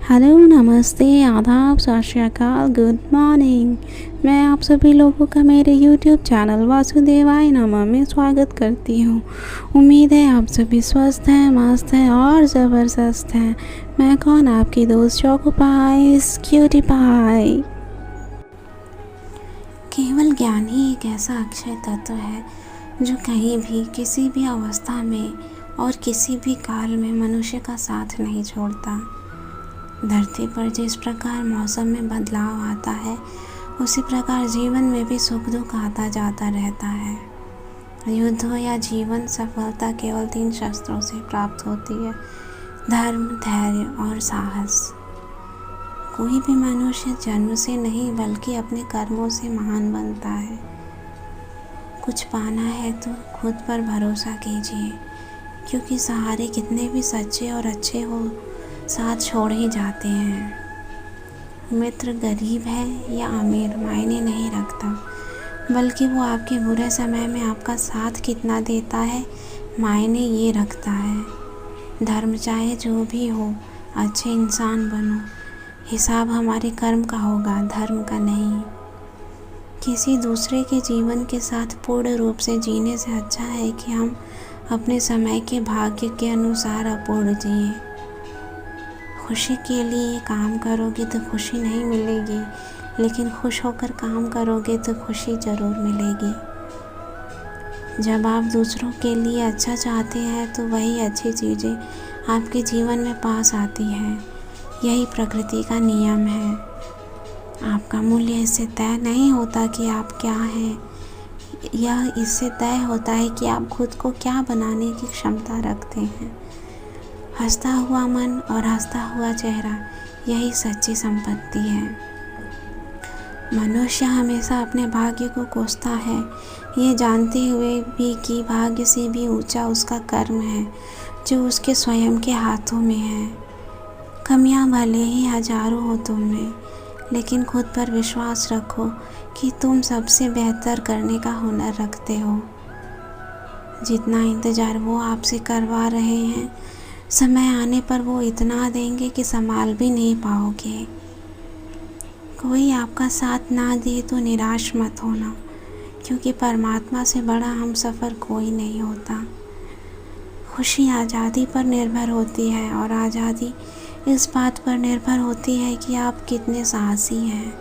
Hello, नमस्ते, आदाब, सत श्री अकाल, गुड मॉर्निंग। मैं आप सभी लोगों का मेरे यूट्यूब चैनल वासुदेवाय नमः में स्वागत करती हूँ। उम्मीद है आप सभी स्वस्थ हैं, मस्त हैं और ज़बरदस्त हैं। मैं कौन, आपकी दोस्त चोको पाइस क्यूटी पाई। केवल ज्ञान ही एक ऐसा अक्षय तत्व है जो कहीं भी, किसी भी अवस्था में और किसी भी काल में मनुष्य का साथ नहीं छोड़ता। धरती पर जिस प्रकार मौसम में बदलाव आता है, उसी प्रकार जीवन में भी सुख दुख आता जाता रहता है। युद्ध हो या जीवन, सफलता केवल 3 शस्त्रों से प्राप्त होती है: धर्म, धैर्य और साहस। कोई भी मनुष्य जन्म से नहीं बल्कि अपने कर्मों से महान बनता है। कुछ पाना है तो खुद पर भरोसा कीजिए, क्योंकि सहारे कितने भी सच्चे और अच्छे हो, साथ छोड़ ही जाते हैं। मित्र गरीब है या अमीर मायने नहीं रखता, बल्कि वो आपके बुरे समय में आपका साथ कितना देता है मायने ये रखता है। धर्म चाहे जो भी हो, अच्छे इंसान बनो। हिसाब हमारे कर्म का होगा, धर्म का नहीं। किसी दूसरे के जीवन के साथ पूर्ण रूप से जीने से अच्छा है कि हम अपने समय के भाग्य के अनुसार अपूर्ण जिए। खुशी के लिए काम करोगे तो खुशी नहीं मिलेगी, लेकिन खुश होकर काम करोगे तो खुशी ज़रूर मिलेगी। जब आप दूसरों के लिए अच्छा चाहते हैं तो वही अच्छी चीज़ें आपके जीवन में पास आती हैं। यही प्रकृति का नियम है। आपका मूल्य इससे तय नहीं होता कि आप क्या हैं, यह इससे तय होता है कि आप खुद को क्या बनाने की क्षमता रखते हैं। हंसता हुआ मन और हंसता हुआ चेहरा, यही सच्ची संपत्ति है। मनुष्य हमेशा अपने भाग्य को कोसता है, ये जानते हुए भी कि भाग्य से भी ऊंचा उसका कर्म है, जो उसके स्वयं के हाथों में है। कमियां भले ही हजारों हो तुम में, लेकिन खुद पर विश्वास रखो कि तुम सबसे बेहतर करने का हुनर रखते हो। जितना इंतज़ार वो आपसे करवा रहे हैं, समय आने पर वो इतना देंगे कि संभाल भी नहीं पाओगे। कोई आपका साथ ना दे तो निराश मत होना, क्योंकि परमात्मा से बड़ा हमसफ़र कोई नहीं होता। खुशी आज़ादी पर निर्भर होती है, और आज़ादी इस बात पर निर्भर होती है कि आप कितने साहसी हैं।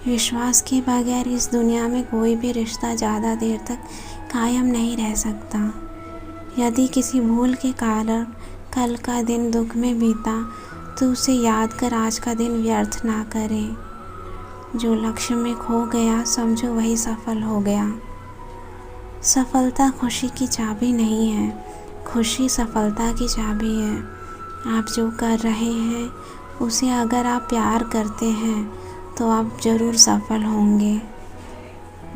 विश्वास के बगैर इस दुनिया में कोई भी रिश्ता ज़्यादा देर तक कायम नहीं रह सकता। यदि किसी भूल के कारण कल का दिन दुख में बीता, तो उसे याद कर आज का दिन व्यर्थ ना करें। जो लक्ष्य में खो गया, समझो वही सफल हो गया। सफलता खुशी की चाबी नहीं है, खुशी सफलता की चाबी है। आप जो कर रहे हैं उसे अगर आप प्यार करते हैं तो आप ज़रूर सफल होंगे।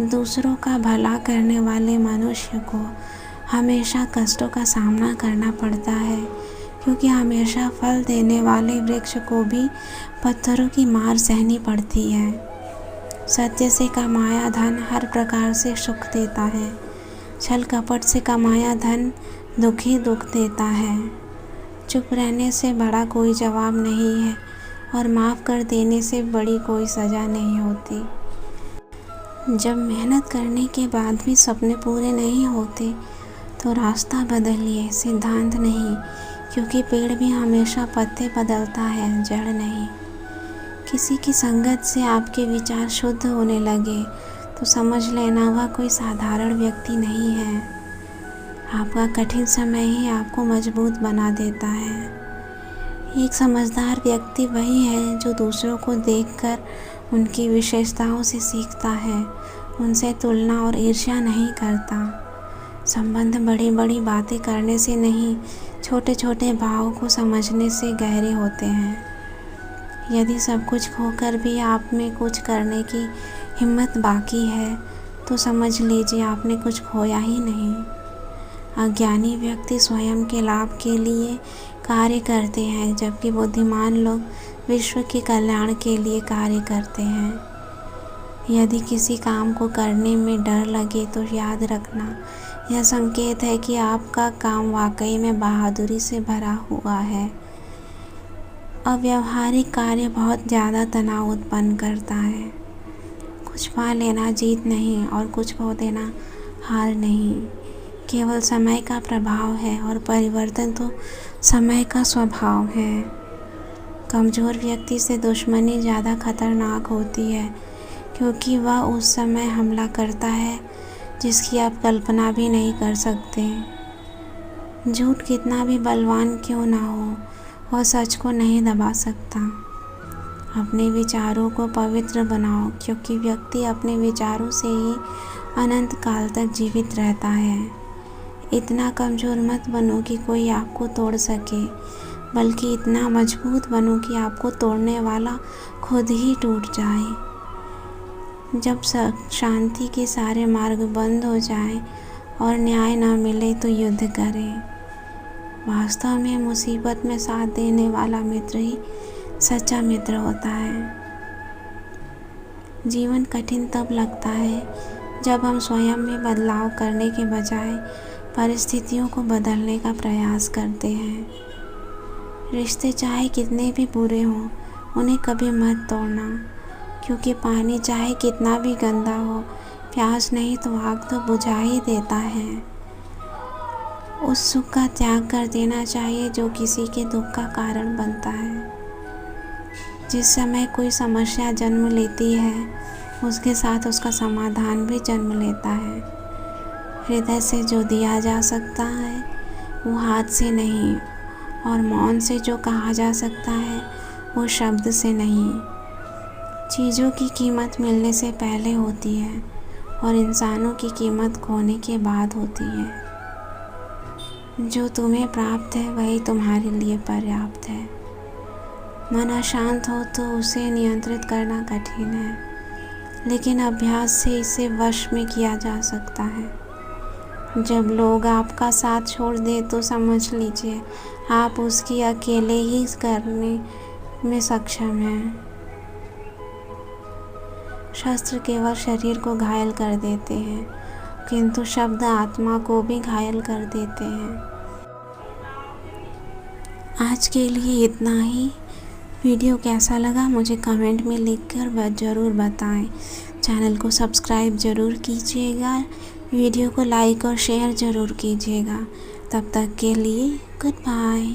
दूसरों का भला करने वाले मनुष्य को हमेशा कष्टों का सामना करना पड़ता है, क्योंकि हमेशा फल देने वाले वृक्ष को भी पत्थरों की मार सहनी पड़ती है। सत्य से कमाया धन हर प्रकार से सुख देता है, छल कपट से कमाया धन दुख ही दुख देता है। चुप रहने से बड़ा कोई जवाब नहीं है, और माफ़ कर देने से बड़ी कोई सज़ा नहीं होती। जब मेहनत करने के बाद भी सपने पूरे नहीं होते, तो रास्ता बदलिए, सिद्धांत नहीं, क्योंकि पेड़ भी हमेशा पत्ते बदलता है, जड़ नहीं। किसी की संगत से आपके विचार शुद्ध होने लगे तो समझ लेना वह कोई साधारण व्यक्ति नहीं है। आपका कठिन समय ही आपको मजबूत बना देता है। एक समझदार व्यक्ति वही है जो दूसरों को देखकर उनकी विशेषताओं से सीखता है, उनसे तुलना और ईर्ष्या नहीं करता। संबंध बड़ी बड़ी बातें करने से नहीं, छोटे छोटे भावों को समझने से गहरे होते हैं। यदि सब कुछ खोकर भी आप में कुछ करने की हिम्मत बाकी है, तो समझ लीजिए आपने कुछ खोया ही नहीं। अज्ञानी व्यक्ति स्वयं के लाभ के लिए कार्य करते हैं, जबकि बुद्धिमान लोग विश्व के कल्याण के लिए कार्य करते हैं। यदि किसी काम को करने में डर लगे तो याद रखना, यह संकेत है कि आपका काम वाकई में बहादुरी से भरा हुआ है। अव्यावहारिक कार्य बहुत ज़्यादा तनाव उत्पन्न करता है। कुछ पा लेना जीत नहीं और कुछ खो देना हार नहीं, केवल समय का प्रभाव है और परिवर्तन तो समय का स्वभाव है। कमज़ोर व्यक्ति से दुश्मनी ज़्यादा खतरनाक होती है, क्योंकि वह उस समय हमला करता है जिसकी आप कल्पना भी नहीं कर सकते। झूठ कितना भी बलवान क्यों ना हो, वह सच को नहीं दबा सकता। अपने विचारों को पवित्र बनाओ, क्योंकि व्यक्ति अपने विचारों से ही अनंत काल तक जीवित रहता है। इतना कमज़ोर मत बनो कि कोई आपको तोड़ सके, बल्कि इतना मजबूत बनो कि आपको तोड़ने वाला खुद ही टूट जाए। जब शांति के सारे मार्ग बंद हो जाएं और न्याय न मिले तो युद्ध करें। वास्तव में मुसीबत में साथ देने वाला मित्र ही सच्चा मित्र होता है। जीवन कठिन तब लगता है जब हम स्वयं में बदलाव करने के बजाय परिस्थितियों को बदलने का प्रयास करते हैं। रिश्ते चाहे कितने भी बुरे हों, उन्हें कभी मत तोड़ना, क्योंकि पानी चाहे कितना भी गंदा हो, प्यास नहीं तो आग तो बुझा ही देता है। उस सुख का त्याग कर देना चाहिए जो किसी के दुख का कारण बनता है। जिस समय कोई समस्या जन्म लेती है, उसके साथ उसका समाधान भी जन्म लेता है। हृदय से जो दिया जा सकता है वो हाथ से नहीं, और मौन से जो कहा जा सकता है वो शब्द से नहीं। चीज़ों की कीमत मिलने से पहले होती है और इंसानों की कीमत खोने के बाद होती है। जो तुम्हें प्राप्त है वही तुम्हारे लिए पर्याप्त है। मन अशांत हो तो उसे नियंत्रित करना कठिन है, लेकिन अभ्यास से इसे वश में किया जा सकता है। जब लोग आपका साथ छोड़ दे तो समझ लीजिए आप उसकी अकेले ही करने में सक्षम हैं। शस्त्र केवल शरीर को घायल कर देते हैं, किंतु शब्द आत्मा को भी घायल कर देते हैं। आज के लिए इतना ही। वीडियो कैसा लगा मुझे कमेंट में लिखकर ज़रूर बताएं। चैनल को सब्सक्राइब ज़रूर कीजिएगा, वीडियो को लाइक और शेयर ज़रूर कीजिएगा। तब तक के लिए गुड बाय।